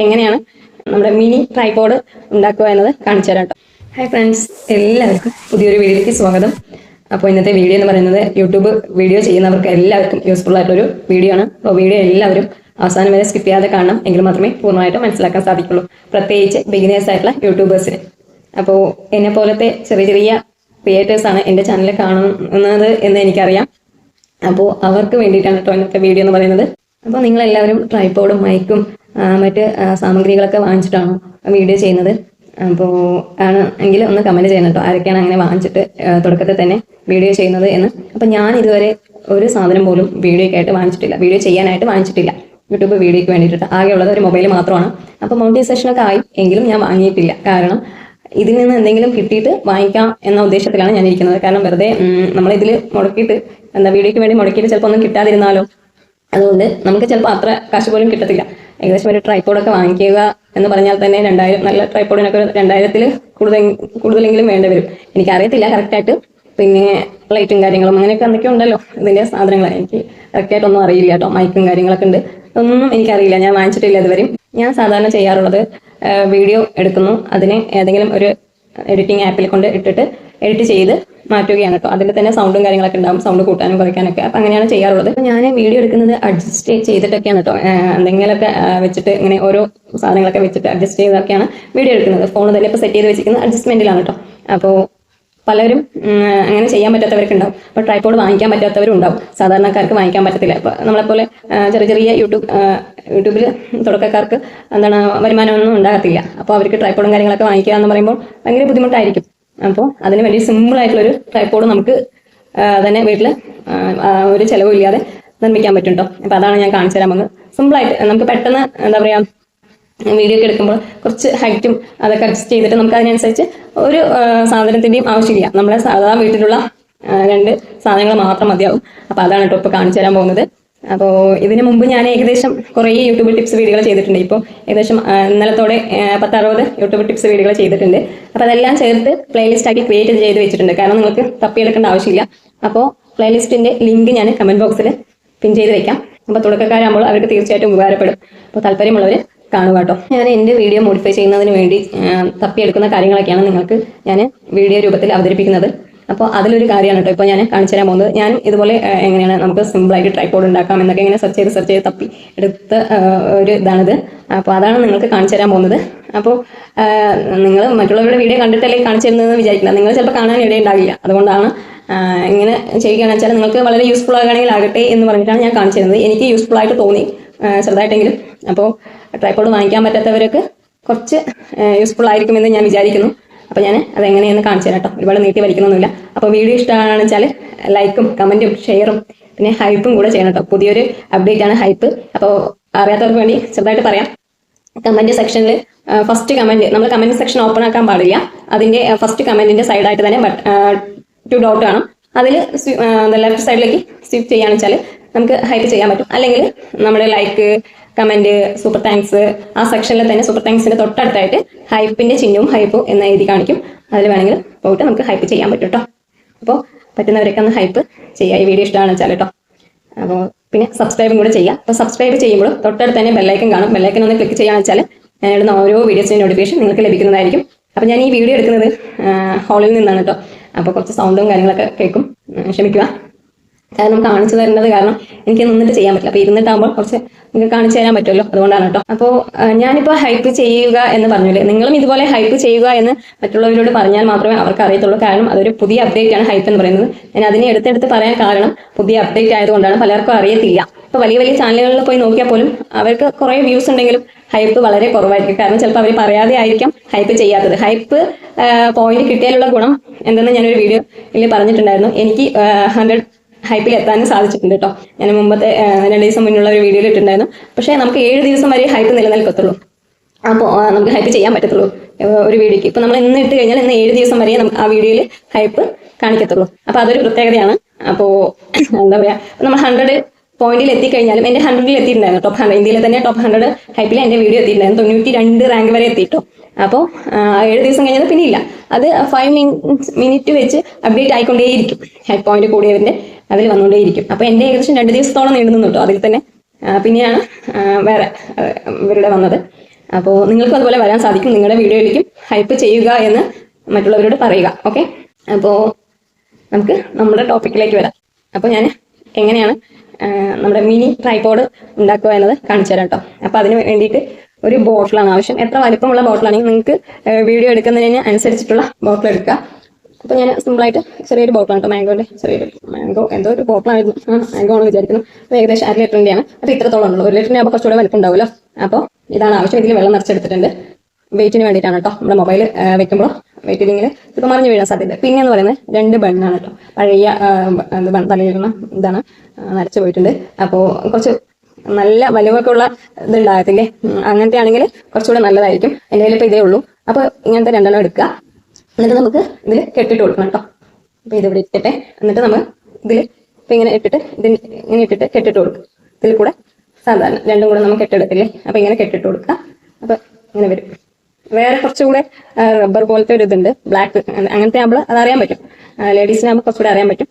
എങ്ങനെയാണ് നമ്മുടെ mini tripod ഉണ്ടാക്കുക എന്നത് കാണിച്ചു തരാം കേട്ടോ. ഹായ് ഫ്രണ്ട്സ്, എല്ലാവർക്കും പുതിയൊരു വീഡിയോയിലേക്ക് സ്വാഗതം. അപ്പോൾ ഇന്നത്തെ വീഡിയോ എന്ന് പറയുന്നത് യൂട്യൂബ് വീഡിയോ ചെയ്യുന്നവർക്ക് എല്ലാവർക്കും യൂസ്ഫുൾ ആയിട്ടൊരു വീഡിയോ ആണ്. അപ്പോൾ വീഡിയോ എല്ലാവരും അവസാനം വരെ സ്കിപ്പ് ചെയ്യാതെ കാണണം, എങ്കിൽ മാത്രമേ പൂർണ്ണമായിട്ട് മനസ്സിലാക്കാൻ സാധിക്കുള്ളൂ, പ്രത്യേകിച്ച് ബിഗിനേഴ്സ് ആയിട്ടുള്ള യൂട്യൂബേഴ്സിന്. അപ്പോൾ എന്നെ പോലത്തെ ചെറിയ ചെറിയ ക്രിയേറ്റേഴ്സാണ് എൻ്റെ ചാനലിൽ കാണുന്നത് എന്ന് എനിക്കറിയാം. അപ്പോൾ അവർക്ക് വേണ്ടിയിട്ടാണ് കേട്ടോ ഇന്നത്തെ വീഡിയോ എന്ന് പറയുന്നത്. അപ്പോൾ നിങ്ങളെല്ലാവരും ട്രൈപോഡും മൈക്കും മറ്റ് സാമഗ്രികളൊക്കെ വാങ്ങിച്ചിട്ടാണോ വീഡിയോ ചെയ്യുന്നത്? അപ്പോൾ ആണ് എങ്കിൽ ഒന്ന് കമൻറ്റ് ചെയ്യണം കേട്ടോ, ആരൊക്കെയാണ് അങ്ങനെ വാങ്ങിച്ചിട്ട് തുടക്കത്തിൽ തന്നെ വീഡിയോ ചെയ്യുന്നത് എന്ന്. അപ്പം ഞാൻ ഇതുവരെ ഒരു സാധനം പോലും വീഡിയോയ്ക്കായിട്ട് വാങ്ങിച്ചിട്ടില്ല, വീഡിയോ ചെയ്യാനായിട്ട് വാങ്ങിച്ചിട്ടില്ല. യൂട്യൂബ് വീഡിയോയ്ക്ക് വേണ്ടിയിട്ട് ആകെയുള്ളത് ഒരു മൊബൈൽ മാത്രമാണ്. അപ്പോൾ മോണിറ്റൈസേഷനൊക്കെ ആയി എങ്കിലും ഞാൻ വാങ്ങിയിട്ടില്ല. കാരണം ഇതിൽ നിന്ന് എന്തെങ്കിലും കിട്ടിയിട്ട് വാങ്ങിക്കാം എന്ന ഉദ്ദേശത്തിലാണ് ഞാൻ ഇരിക്കുന്നത്. കാരണം വെറുതെ നമ്മളിതിൽ മുടക്കിയിട്ട് വീഡിയോയ്ക്ക് വേണ്ടി മുടക്കിയിട്ട് ചിലപ്പോൾ ഒന്നും കിട്ടാതിരുന്നാലോ, അതുകൊണ്ട് നമുക്ക് ചിലപ്പോൾ അത്ര കാശ് പോലും കിട്ടത്തില്ല. ഏകദേശം ഒരു ട്രൈപോഡൊക്കെ വാങ്ങിക്കുക എന്ന് പറഞ്ഞാൽ തന്നെ 2000, നല്ല ട്രൈപോഡിനൊക്കെ 2000-ൽ കൂടുതലെങ്കിലും വേണ്ടി വരും. എനിക്കറിയത്തില്ല കറക്റ്റായിട്ട്. പിന്നെ ലൈറ്റും കാര്യങ്ങളും അങ്ങനെയൊക്കെ എന്തൊക്കെയോ ഉണ്ടല്ലോ ഇതിൻ്റെ സാധനങ്ങൾ, എനിക്ക് കറക്റ്റായിട്ടൊന്നും അറിയില്ല കേട്ടോ. മൈക്കും കാര്യങ്ങളൊക്കെ ഉണ്ട്, ഒന്നും എനിക്കറിയില്ല, ഞാൻ വാങ്ങിച്ചിട്ടില്ല ഇതുവരെയും. ഞാൻ സാധാരണ ചെയ്യാറുള്ളത് വീഡിയോ എടുക്കുന്നു, അതിനെ ഏതെങ്കിലും ഒരു എഡിറ്റിംഗ് ആപ്പിൽ കൊണ്ട് ഇട്ടിട്ട് എഡിറ്റ് ചെയ്ത് മാറ്റുകയാണ് കേട്ടോ. അതിൽ തന്നെ സൗണ്ടും കാര്യങ്ങളൊക്കെ ഉണ്ടാകും, സൗണ്ട് കൂട്ടാനും കുറയ്ക്കാനൊക്കെ. അപ്പം അങ്ങനെയാണ് ചെയ്യാറുള്ളത്. ഞാൻ വീഡിയോ എടുക്കുന്നത് അഡ്ജസ്റ്റ് ചെയ്തിട്ടൊക്കെയാണ് കേട്ടോ, എന്തെങ്കിലുമൊക്കെ വെച്ചിട്ട് ഇങ്ങനെ ഓരോ സാധനങ്ങളൊക്കെ വെച്ചിട്ട് അഡ്ജസ്റ്റ് ചെയ്തൊക്കെയാണ് വീഡിയോ എടുക്കുന്നത്. ഫോൺ തന്നെ ഇപ്പോൾ സെറ്റ് ചെയ്ത് വെച്ചിരിക്കുന്നത് അഡ്ജസ്റ്റ്മെൻറ്റിലാണ് കേട്ടോ. അപ്പോൾ പലരും അങ്ങനെ ചെയ്യാൻ പറ്റാത്തവരൊക്കെ ഉണ്ടാവും. അപ്പോൾ ട്രൈപോഡ് വാങ്ങിക്കാൻ പറ്റാത്തവരും ഉണ്ടാവും, സാധാരണക്കാർക്ക് വാങ്ങിക്കാൻ പറ്റത്തില്ല. ഇപ്പോൾ നമ്മളെപ്പോലെ ചെറിയ ചെറിയ യൂട്യൂബിൽ തുടക്കക്കാർക്ക് വരുമാനമൊന്നും ഉണ്ടാകത്തില്ല. അപ്പോൾ അവർക്ക് ട്രൈപോഡും കാര്യങ്ങളൊക്കെ വാങ്ങിക്കുക എന്ന് പറയുമ്പോൾ ഭയങ്കര ബുദ്ധിമുട്ടായിരിക്കും. അപ്പോൾ അതിന് വേണ്ടി സിമ്പിളായിട്ടുള്ളൊരു ട്രൈപോഡ് നമുക്ക് തന്നെ വീട്ടിൽ ഒരു ചിലവും ഇല്ലാതെ നിർമ്മിക്കാൻ പറ്റും കേട്ടോ. അപ്പോൾ അതാണ് ഞാൻ കാണിച്ചു തരാൻ പോകുന്നത്. സിമ്പിളായിട്ട് നമുക്ക് പെട്ടെന്ന് വീഡിയോ ഒക്കെ എടുക്കുമ്പോൾ കുറച്ച് ഹൈറ്റും അതൊക്കെ അഡ്ജസ്റ്റ് ചെയ്തിട്ട് നമുക്ക് അതിനനുസരിച്ച് ഒരു സാധനത്തിൻ്റെയും ആവശ്യമില്ല, നമ്മളെ സാധാരണ വീട്ടിലുള്ള 2 സാധനങ്ങൾ മാത്രം മതിയാവും. അപ്പോൾ അതാണ് കേട്ടോ ഇപ്പോൾ കാണിച്ചു തരാൻ പോകുന്നത്. അപ്പോൾ ഇതിന് മുമ്പ് ഞാൻ ഏകദേശം കുറേ യൂട്യൂബ് ടിപ്സ് വീഡിയോകൾ ചെയ്തിട്ടുണ്ട്. ഇപ്പോൾ ഏകദേശം ഇന്നലത്തോടെ 10-60 യൂട്യൂബ് ടിപ്സ് വീഡിയോകൾ ചെയ്തിട്ടുണ്ട്. അപ്പോൾ അതെല്ലാം ചേർത്ത് പ്ലേലിസ്റ്റ് ആക്കി ക്രിയേറ്റ് ചെയ്ത് വെച്ചിട്ടുണ്ട്. കാരണം നിങ്ങൾക്ക് തപ്പിയെടുക്കേണ്ട ആവശ്യമില്ല. അപ്പോൾ പ്ലേലിസ്റ്റിൻ്റെ ലിങ്ക് ഞാൻ കമൻറ്റ് ബോക്സിൽ പിൻ ചെയ്ത് വെക്കാം. അപ്പോൾ തുടക്കക്കാരാകുമ്പോൾ അവർക്ക് തീർച്ചയായിട്ടും ഉപകാരപ്പെടും. അപ്പോൾ താല്പര്യമുള്ളവർ കാണുക കേട്ടോ. ഞാൻ എൻ്റെ വീഡിയോ മോഡിഫൈ ചെയ്യുന്നതിന് വേണ്ടി തപ്പിയെടുക്കുന്ന കാര്യങ്ങളൊക്കെയാണ് നിങ്ങൾക്ക് ഞാൻ വീഡിയോ രൂപത്തിൽ അവതരിപ്പിക്കുന്നത്. അപ്പോൾ അതിലൊരു കാര്യമാണ് കേട്ടോ ഇപ്പോൾ ഞാൻ കാണിച്ചു തരാൻ പോകുന്നത്. ഞാൻ ഇതുപോലെ എങ്ങനെയാണ് നമുക്ക് സിമ്പിളായിട്ട് ട്രൈപോഡ് ഉണ്ടാക്കാം എന്നൊക്കെ ഇങ്ങനെ സെർച്ച് ചെയ്ത് തപ്പി എടുത്ത ഒരു ഇതാണിത്. അപ്പോൾ അതാണ് നിങ്ങൾക്ക് കാണിച്ചു തരാൻ പോകുന്നത്. അപ്പോൾ നിങ്ങൾ മറ്റുള്ളവരുടെ വീഡിയോ കണ്ടിട്ടല്ലേ കാണിച്ചു തരുന്നതെന്ന് വിചാരിക്കില്ല, നിങ്ങൾ ചിലപ്പോൾ കാണാൻ ഇടയുണ്ടാവില്ല. അതുകൊണ്ടാണ് ഇങ്ങനെ ചെയ്യുകയാണെന്ന് വെച്ചാൽ നിങ്ങൾക്ക് വളരെ യൂസ്ഫുൾ ആകുകയാണെങ്കിൽ ആകട്ടെ എന്ന് പറഞ്ഞിട്ടാണ് ഞാൻ കാണിച്ചു തരുന്നത്. എനിക്ക് യൂസ്ഫുൾ ആയിട്ട് തോന്നി ചെറുതായിട്ടെങ്കിലും. അപ്പോൾ ട്രൈപോഡ് വാങ്ങിക്കാൻ പറ്റാത്തവർക്ക് കുറച്ച് യൂസ്ഫുൾ ആയിരിക്കുമെന്ന് ഞാൻ വിചാരിക്കുന്നു. അപ്പോൾ ഞാൻ അതെങ്ങനെയെന്ന് കാണിച്ചു തരാം കേട്ടോ, ഒരുപാട് നീട്ടി വലിക്കുന്നൊന്നുമില്ല. അപ്പോൾ വീഡിയോ ഇഷ്ടമാണെന്ന് വെച്ചാൽ ലൈക്കും കമൻറ്റും ഷെയറും പിന്നെ ഹൈപ്പും കൂടെ ചെയ്യണം കേട്ടോ. പുതിയൊരു അപ്ഡേറ്റ് ആണ് ഹൈപ്പ്. അപ്പോൾ അറിയാത്തവർക്ക് വേണ്ടി ചെറുതായിട്ട് പറയാം. കമൻറ്റ് സെക്ഷനിൽ ഫസ്റ്റ് കമൻറ്റ്, നമ്മൾ കമൻറ്റ് സെക്ഷൻ ഓപ്പൺ ആക്കാൻ പാടില്ല. അതിൻ്റെ ഫസ്റ്റ് കമൻറ്റിൻ്റെ സൈഡായിട്ട് തന്നെ 2 ഡോട്ട് കാണും. അതിൽ ലെഫ്റ്റ് സൈഡിലേക്ക് സ്വിപ്പ് ചെയ്യുകയാണെന്ന് വെച്ചാൽ നമുക്ക് ഹൈപ്പ് ചെയ്യാൻ പറ്റും. അല്ലെങ്കിൽ നമ്മുടെ ലൈക്ക്, കമൻറ്റ്, സൂപ്പർ താങ്ക്സ്, ആ സെക്ഷനിൽ തന്നെ സൂപ്പർ താങ്ക്സിൻ്റെ തൊട്ടടുത്തായിട്ട് ഹൈപ്പിൻ്റെ ചിഹ്നവും ഹൈപ്പും എന്ന് എഴുതി കാണിക്കും. അതിൽ വേണമെങ്കിൽ പോയിട്ട് നമുക്ക് ഹൈപ്പ് ചെയ്യാൻ പറ്റും കേട്ടോ. അപ്പോൾ പറ്റുന്നവരൊക്കെ ഒന്ന് ഹൈപ്പ് ചെയ്യുക, ഈ വീഡിയോ ഇഷ്ടമാണെന്ന് വെച്ചാൽ കേട്ടോ. അപ്പോൾ പിന്നെ സബ്സ്ക്രൈബും കൂടെ ചെയ്യുക. അപ്പോൾ സബ്സ്ക്രൈബ് ചെയ്യുമ്പോൾ തൊട്ടടുത്ത് തന്നെ ബെല്ലൈക്കൻ കാണും. ബെല്ലൈക്കൻ ഒന്ന് ക്ലിക്ക് ചെയ്യുകയാണെന്ന് വെച്ചാൽ ഞാൻ ഇടുന്ന ഓരോ വീഡിയോസിൻ്റെ നോട്ടിഫിക്കേഷൻ നിങ്ങൾക്ക് ലഭിക്കുന്നതായിരിക്കും. അപ്പോൾ ഞാൻ ഈ വീഡിയോ എടുക്കുന്നത് ഹാളിൽ നിന്നാണ് കേട്ടോ. അപ്പോൾ കുറച്ച് സൗണ്ടും കാര്യങ്ങളൊക്കെ കേൾക്കും, ക്ഷമിക്കുക. കാരണം കാണിച്ചു തരുന്നത് കാരണം എനിക്ക് നിന്നിട്ട് ചെയ്യാൻ പറ്റില്ല. അപ്പോൾ ഇരുന്നിട്ടാകുമ്പോൾ കുറച്ച് നിങ്ങൾക്ക് കാണിച്ചു തരാൻ പറ്റുമല്ലോ, അതുകൊണ്ടാണ് കേട്ടോ. അപ്പോൾ ഞാനിപ്പോൾ ഹൈപ്പ് ചെയ്യുക എന്ന് പറഞ്ഞില്ലേ, നിങ്ങളും ഇതുപോലെ ഹൈപ്പ് ചെയ്യുക എന്ന് മറ്റുള്ളവരോട് പറഞ്ഞാൽ മാത്രമേ അവർക്ക് അറിയത്തുള്ളൂ. കാരണം അതൊരു പുതിയ അപ്ഡേറ്റ് ആണ് ഹൈപ്പ് എന്ന് പറയുന്നത്. ഞാൻ അതിനെ എടുത്തെടുത്ത് പറയാൻ കാരണം പുതിയ അപ്ഡേറ്റ് ആയതുകൊണ്ടാണ്, പലർക്കും അറിയത്തില്ല. ഇപ്പോൾ വലിയ വലിയ ചാനലുകളിൽ പോയി നോക്കിയാൽ പോലും അവർക്ക് കുറേ വ്യൂസ് ഉണ്ടെങ്കിലും ഹൈപ്പ് വളരെ കുറവായിരിക്കും. കാരണം ചിലപ്പോൾ അവർ പറയാതെ ആയിരിക്കാം ഹൈപ്പ് ചെയ്യാത്തത്. ഹൈപ്പ് പോയിന്റ് കിട്ടിയാലുള്ള ഗുണം എന്തെന്ന് ഞാനൊരു വീഡിയോയിൽ പറഞ്ഞിട്ടുണ്ടായിരുന്നു. എനിക്ക് 100 ഹൈപ്പിൽ എത്താനും സാധിച്ചിട്ടുണ്ട് കേട്ടോ. ഞാൻ മുമ്പത്തെ 2 ദിവസം മുന്നുള്ള ഒരു വീഡിയോയിൽ ഇട്ടിട്ടുണ്ടായിരുന്നു. പക്ഷേ നമുക്ക് 7 ദിവസം വരെ ഹൈപ്പ് നിലനിൽക്കത്തുള്ളൂ. അപ്പോൾ നമുക്ക് ഹൈപ്പ് ചെയ്യാൻ പറ്റത്തുള്ളൂ ഒരു വീഡിയോയ്ക്ക്. ഇപ്പോൾ നമ്മൾ ഇന്ന് ഇട്ട് കഴിഞ്ഞാൽ ഇന്ന് 7 ദിവസം വരെ നമുക്ക് ആ വീഡിയോയിൽ ഹൈപ്പ് കാണിക്കത്തുള്ളൂ. അപ്പോൾ അതൊരു പ്രത്യേകതയാണ്. അപ്പോൾ എന്താ പറയുക, നമ്മൾ 100 പോയിന്റിൽ എത്തിക്കഴിഞ്ഞാലും എൻ്റെ 100-ൽ എത്തിയിട്ടുണ്ടായിരുന്നു. ടോപ്പ് 100, ഇന്ത്യയിലെ തന്നെ ടോപ്പ് 100 ഹൈപ്പിൽ എൻ്റെ വീഡിയോ എത്തിയിട്ടുണ്ടായിരുന്നു. 92 റാങ്ക് വരെ എത്തിയിട്ടോ. അപ്പോൾ 7 ദിവസം കഴിഞ്ഞത് പിന്നെ ഇല്ല, അത് 5 മിനിറ്റ് വെച്ച് അപ്ഡേറ്റ് ആയിക്കൊണ്ടേയിരിക്കും. ഹൈപ്പ് പോയിന്റ് കൂടിയവരുടെ അതിൽ വന്നുകൊണ്ടേയിരിക്കും. അപ്പോൾ എൻ്റെ ഏകദേശം 2 ദിവസത്തോളം നീണ്ടു നിന്നു കേട്ടോ. അതിൽ തന്നെ പിന്നെയാണ് വേറെ ഇവരുടെ വന്നത്. അപ്പോൾ നിങ്ങൾക്കും അതുപോലെ വരാൻ സാധിക്കും. നിങ്ങളുടെ വീഡിയോയിലേക്കും ഹൈപ്പ് ചെയ്യുക എന്ന് മറ്റുള്ളവരോട് പറയുക. ഓക്കെ, അപ്പോൾ നമുക്ക് നമ്മുടെ ടോപ്പിക്കിലേക്ക് വരാം. അപ്പോൾ ഞാൻ എങ്ങനെയാണ് നമ്മുടെ മിനി ട്രൈപോഡ് ഉണ്ടാക്കുക എന്നത് കാണിച്ചു തരാം കേട്ടോ. അപ്പോൾ അതിന് വേണ്ടിയിട്ട് ഒരു ബോട്ടിലാണ് ആവശ്യം. എത്ര വലിപ്പമുള്ള ബോട്ടിലാണെങ്കിൽ നിങ്ങൾക്ക് വീഡിയോ എടുക്കുന്നതിന് അനുസരിച്ചിട്ടുള്ള ബോട്ടിൽ എടുക്കുക. അപ്പോൾ ഞാൻ സിമ്പിളായിട്ട് ചെറിയൊരു ബോട്ടിലാണ് കേട്ടോ, മാംഗോൻ്റെ ചെറിയൊരു മാംഗോ എന്തോ ഒരു ബോട്ടിലായിരുന്നു, മാംഗോ ആണെന്ന് വിചാരിക്കുന്നു. അപ്പോൾ ഏകദേശം 1 ലിറ്ററിൻ്റെയാണ്. അപ്പോൾ ഇത്രത്തോളം ഉള്ളൂ. 1 ലിറ്ററിൻ്റെ ആകുമ്പോൾ കുറച്ചുകൂടെ വലിപ്പം ഉണ്ടാവുമല്ലോ. അപ്പോൾ ഇതാണ് ആവശ്യം. ഇതിൽ വെള്ളം നിറച്ചെടുത്തിട്ടുണ്ട്. വെയിറ്റിന് വേണ്ടിയിട്ടാണ് കേട്ടോ. നമ്മുടെ മൊബൈൽ വെക്കുമ്പോൾ വെയിറ്റ് ഇല്ലെങ്കിൽ ഇപ്പോൾ മറിഞ്ഞ് വീഴാൻ സാധ്യത. പിന്നെ എന്ന് പറയുന്നത് 2 ബണ്ണാണ് കേട്ടോ. പഴയ തലയിലിരുന്ന ഇതാണ്, നരച്ചു പോയിട്ടുണ്ട്. അപ്പോൾ കുറച്ച് നല്ല വലുവൊക്കെ ഉള്ള ഇതുണ്ടാകത്തില്ലേ, അങ്ങനത്തെ ആണെങ്കിൽ കുറച്ചുകൂടെ നല്ലതായിരിക്കും. എൻ്റെ കയ്യിൽ ഇപ്പോൾ ഇതേ ഉള്ളൂ. അപ്പോൾ ഇങ്ങനത്തെ 2 എടുക്കുക. എന്നിട്ട് നമുക്ക് ഇതിൽ കെട്ടിട്ട് കൊടുക്കണം കേട്ടോ. അപ്പോൾ ഇതിവിടെ ഇട്ടിട്ടെ, എന്നിട്ട് നമ്മൾ ഇതിൽ ഇപ്പം ഇങ്ങനെ ഇട്ടിട്ട് ഇങ്ങനെ ഇട്ടിട്ട് കെട്ടിട്ട് കൊടുക്കുക. ഇതിൽ കൂടെ സാധാരണ 2 കൂടെ നമുക്ക് കെട്ടെടുക്കില്ലേ, അപ്പോൾ ഇങ്ങനെ കെട്ടിട്ട് കൊടുക്കുക. അപ്പോൾ ഇങ്ങനെ വരും. വേറെ കുറച്ചുകൂടെ റബ്ബർ പോലത്തെ ഒരു ഇതുണ്ട്, ബ്ലാക്ക്, അങ്ങനത്തെ ആകുമ്പോൾ അതറിയാൻ പറ്റും. ലേഡീസിനാകുമ്പോൾ കുറച്ചുകൂടെ അറിയാൻ പറ്റും.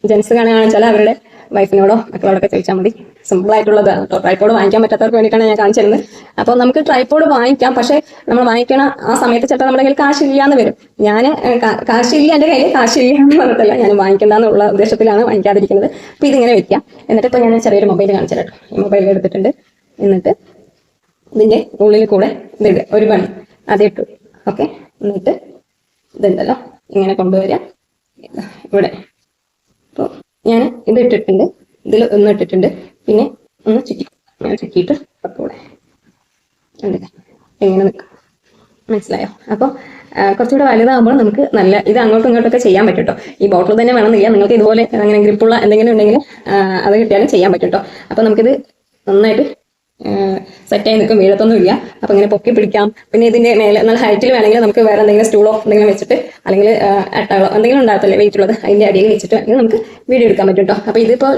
ജെൻസ് കാണുകയാണെന്ന് വെച്ചാൽ അവരുടെ വൈഫിനോടോ മക്കളോടൊക്കെ ചോദിച്ചാൽ മതി. സിമ്പിളായിട്ടുള്ളതാണ് കേട്ടോ. ട്രൈപോഡ് വാങ്ങിക്കാൻ പറ്റാത്തവർക്ക് വേണ്ടിയിട്ടാണ് ഞാൻ കാണിച്ചിരുന്നത്. അപ്പോൾ നമുക്ക് ട്രൈപോഡ് വാങ്ങിക്കാം, പക്ഷേ നമ്മൾ വാങ്ങിക്കണ ആ സമയത്ത് ചിലപ്പോൾ നമ്മുടെ കയ്യിൽ കാശില്ലാന്ന് വരും. ഞാൻ കാശില്ല, എൻ്റെ കയ്യിൽ കാശില്ല എന്ന് പറഞ്ഞിട്ടല്ല, ഞാൻ വാങ്ങിക്കണ്ടെന്നുള്ള ഉദ്ദേശത്തിലാണ് വാങ്ങിക്കാതിരിക്കുന്നത്. അപ്പോൾ ഇതിങ്ങനെ വെക്കാം. എന്നിട്ട് ഇപ്പോൾ ഞാൻ ചെറിയൊരു മൊബൈൽ കാണിച്ചു കേട്ടോ. ഈ മൊബൈൽ എടുത്തിട്ടുണ്ട്. എന്നിട്ട് ഇതിൻ്റെ ഉള്ളിൽ കൂടെ ഇതിടുക, ഒരു ബൺ അത് ഇട്ടു. ഓക്കെ, എന്നിട്ട് ഇതുണ്ടല്ലോ ഇങ്ങനെ കൊണ്ടുവരിക ഇവിടെ. അപ്പോൾ ഞാൻ ഇത് ഇട്ടിട്ടുണ്ട്, ഇതിൽ ഒന്ന് ഇട്ടിട്ടുണ്ട്, പിന്നെ ഒന്ന് ചുറ്റി, ഞാൻ ചുറ്റിയിട്ട് കൂടെ ഉണ്ടല്ലേ ഇങ്ങനെ നിൽക്കും. മനസ്സിലായോ? അപ്പോൾ കുറച്ചുകൂടെ വലുതാകുമ്പോൾ നമുക്ക് നല്ല ഇത് അങ്ങോട്ടും ഇങ്ങോട്ടൊക്കെ ചെയ്യാൻ പറ്റും കേട്ടോ. ഈ ബോട്ടിൽ തന്നെ വേണമെന്നില്ല, നിങ്ങൾക്ക് ഇതുപോലെ അങ്ങനെ ഗ്രിപ്പുള്ള എന്തെങ്കിലും ഉണ്ടെങ്കിൽ അത് കിട്ടിയാലും ചെയ്യാൻ പറ്റും കേട്ടോ. അപ്പോൾ നമുക്കിത് നന്നായിട്ട് സെറ്റായി നിൽക്കും, വീഴത്തൊന്നുമില്ല. അപ്പോൾ ഇങ്ങനെ പൊക്കി പിടിക്കാം. പിന്നെ ഇതിൻ്റെ മേലെ നല്ല ഹൈറ്റിൽ വേണമെങ്കിൽ നമുക്ക് വേറെ എന്തെങ്കിലും സ്റ്റൂളോ എന്തെങ്കിലും വെച്ചിട്ട്, അല്ലെങ്കിൽ അട്ടകളോ എന്തെങ്കിലും ഉണ്ടാകത്തില്ലേ വെയിറ്റ് ഉള്ളത്, അതിൻ്റെ അടിയിൽ വെച്ചിട്ട് അല്ലെങ്കിൽ നമുക്ക് വീഡിയോ എടുക്കാൻ പറ്റും കേട്ടോ. അപ്പോൾ ഇതിപ്പോൾ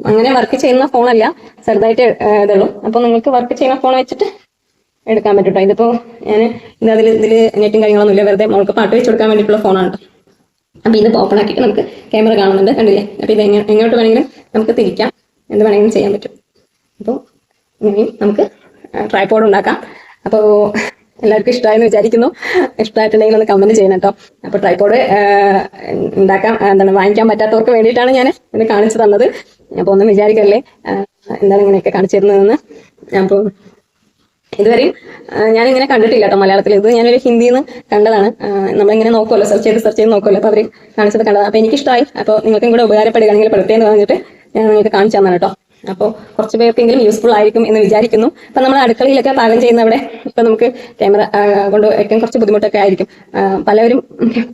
അങ്ങനെ വർക്ക് ചെയ്യുന്ന ഫോണല്ല, ചെറുതായിട്ട് ഇതുള്ളൂ. അപ്പോൾ നിങ്ങൾക്ക് വർക്ക് ചെയ്യുന്ന ഫോൺ വെച്ചിട്ട് എടുക്കാൻ പറ്റും കേട്ടോ. ഇതിപ്പോൾ ഞാൻ ഇതിൽ നെറ്റും കാര്യങ്ങളൊന്നുമില്ല, വെറുതെ നമുക്ക് പാട്ട് വെച്ച് കൊടുക്കാൻ വേണ്ടിയിട്ടുള്ള ഫോണാണ് കേട്ടോ. അപ്പോൾ ഇത് ഓപ്പൺ ആക്കിയിട്ട് നമുക്ക് ക്യാമറ കാണുന്നുണ്ട്, കണ്ടില്ലേ? അപ്പോൾ ഇത് എങ്ങോട്ട് വേണമെങ്കിലും നമുക്ക് തിരിക്കാം, എന്ത് വേണമെങ്കിലും ചെയ്യാൻ പറ്റും. അപ്പോൾ ഇനിയും നമുക്ക് ട്രൈപോഡ് ഉണ്ടാക്കാം. അപ്പോൾ എല്ലാവർക്കും ഇഷ്ടമായെന്ന് വിചാരിക്കുന്നു. ഇഷ്ടമായിട്ടുണ്ടെങ്കിൽ ഒന്ന് കമൻറ്റ് ചെയ്യണം കേട്ടോ. അപ്പോൾ ട്രൈപോഡ് ഉണ്ടാക്കാം, വാങ്ങിക്കാൻ പറ്റാത്തവർക്ക് വേണ്ടിയിട്ടാണ് ഞാൻ ഇത് കാണിച്ചു തന്നത്. അപ്പോൾ ഒന്നും വിചാരിക്കല്ലേ എന്താണ് ഇങ്ങനെയൊക്കെ കാണിച്ചു തരുന്നതെന്ന്. അപ്പോൾ ഇതുവരെയും ഞാനിങ്ങനെ കണ്ടിട്ടില്ല കേട്ടോ മലയാളത്തിൽ. ഇത് ഞാനൊരു ഹിന്ദിയിൽ നിന്ന് കണ്ടതാണ്. നമ്മളിങ്ങനെ നോക്കുമല്ലോ, സെർച്ച് ചെയ്ത് നോക്കുമല്ലോ. അപ്പോൾ അവർ കാണിച്ചത് കണ്ടതാണ്. അപ്പോൾ എനിക്കിഷ്ടമായി. അപ്പോൾ നിങ്ങൾക്കും കൂടെ ഉപകാരപ്പെടുകയാണെങ്കിൽ പെടുത്തേ എന്ന് പറഞ്ഞിട്ട് ഞാൻ നിങ്ങൾക്ക് കാണിച്ചു തന്നാണ് കേട്ടോ. അപ്പോൾ കുറച്ച് പേർക്കെങ്കിലും യൂസ്ഫുൾ ആയിരിക്കും എന്ന് വിചാരിക്കുന്നു. അപ്പം നമ്മൾ അടുക്കളയിലൊക്കെ പാകം ചെയ്യുന്നവിടെ ഇപ്പം നമുക്ക് ക്യാമറ കൊണ്ട് വയ്ക്കാൻ കുറച്ച് ബുദ്ധിമുട്ടൊക്കെ ആയിരിക്കും. പലവരും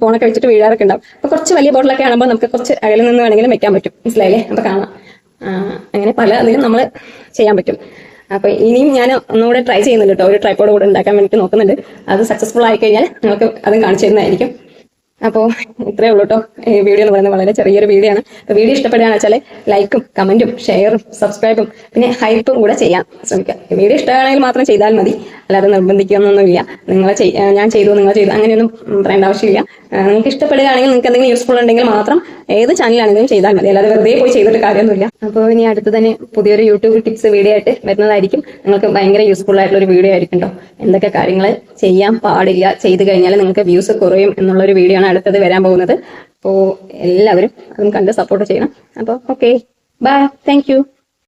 ഫോണൊക്കെ വെച്ചിട്ട് വീഴാറൊക്കെ ഉണ്ടാവും. അപ്പോൾ കുറച്ച് വലിയ ബോട്ടിലൊക്കെ ആകുമ്പോൾ നമുക്ക് കുറച്ച് അകലിൽ നിന്ന് വേണമെങ്കിലും വെക്കാൻ പറ്റും. മനസ്സിലായില്ലേ? അപ്പോൾ കാണാം, അങ്ങനെ പല അതിലും നമ്മൾ ചെയ്യാൻ പറ്റും. അപ്പോൾ ഇനിയും ഞാൻ ഒന്നുകൂടെ ട്രൈ ചെയ്യുന്നുണ്ട് കേട്ടോ. ഒരു ട്രൈപോഡ് കൂടെ ഉണ്ടാക്കാൻ വേണ്ടിയിട്ട് നോക്കുന്നുണ്ട്. അത് സക്സസ്ഫുൾ ആയി കഴിഞ്ഞാൽ നിങ്ങൾക്ക് അതും കാണിച്ചു തരുന്നതായിരിക്കും. അപ്പോൾ ഇത്രയേ ഉള്ളൂ കേട്ടോ. ഈ വീഡിയോ എന്ന് പറയുന്നത് വളരെ ചെറിയൊരു വീഡിയോ ആണ്. അപ്പോൾ വീഡിയോ ഇഷ്ടപ്പെടുകയാണെന്ന് വെച്ചാൽ ലൈക്കും കമൻറ്റും ഷെയറും സബ്സ്ക്രൈബും പിന്നെ ഹൈപ്പും കൂടെ ചെയ്യാൻ ശ്രമിക്കുക. വീഡിയോ ഇഷ്ടമാണെങ്കിൽ മാത്രം ചെയ്താൽ മതി, അല്ലാതെ നിർബന്ധിക്കുകയൊന്നുമില്ല. ഞാൻ ചെയ്തു നിങ്ങൾ ചെയ്തു അങ്ങനെയൊന്നും പറയേണ്ട ആവശ്യമില്ല. നിങ്ങൾക്ക് ഇഷ്ടപ്പെടുകയാണെങ്കിൽ, നിങ്ങൾക്ക് എന്തെങ്കിലും യൂസ്ഫുൾ ഉണ്ടെങ്കിൽ മാത്രം ഏത് ചാനലാണെങ്കിലും ചെയ്താൽ മതി, അല്ലാതെ വെറുതെ പോയി ചെയ്തിട്ട് കാര്യമൊന്നുമില്ല. അപ്പോൾ ഇനി അടുത്ത് തന്നെ പുതിയൊരു യൂട്യൂബ് ടിപ്സ് വീഡിയോ ആയിട്ട് വരുന്നതായിരിക്കും. നിങ്ങൾക്ക് ഭയങ്കര യൂസ്ഫുൾ ആയിട്ടുള്ള ഒരു വീഡിയോ ആയിരിക്കും കേട്ടോ. എന്തൊക്കെ കാര്യങ്ങൾ ചെയ്യാൻ പാടില്ല, ചെയ്ത് കഴിഞ്ഞാൽ നിങ്ങൾക്ക് വ്യൂസ് കുറയും എന്നുള്ളൊരു വീഡിയോ ആണ് അടുത്തത് വരാൻ പോകുന്നത്. അപ്പോൾ എല്ലാവരും അതും കണ്ട് സപ്പോർട്ട് ചെയ്യണം. അപ്പോൾ ഓക്കെ, ബൈ, താങ്ക് യു.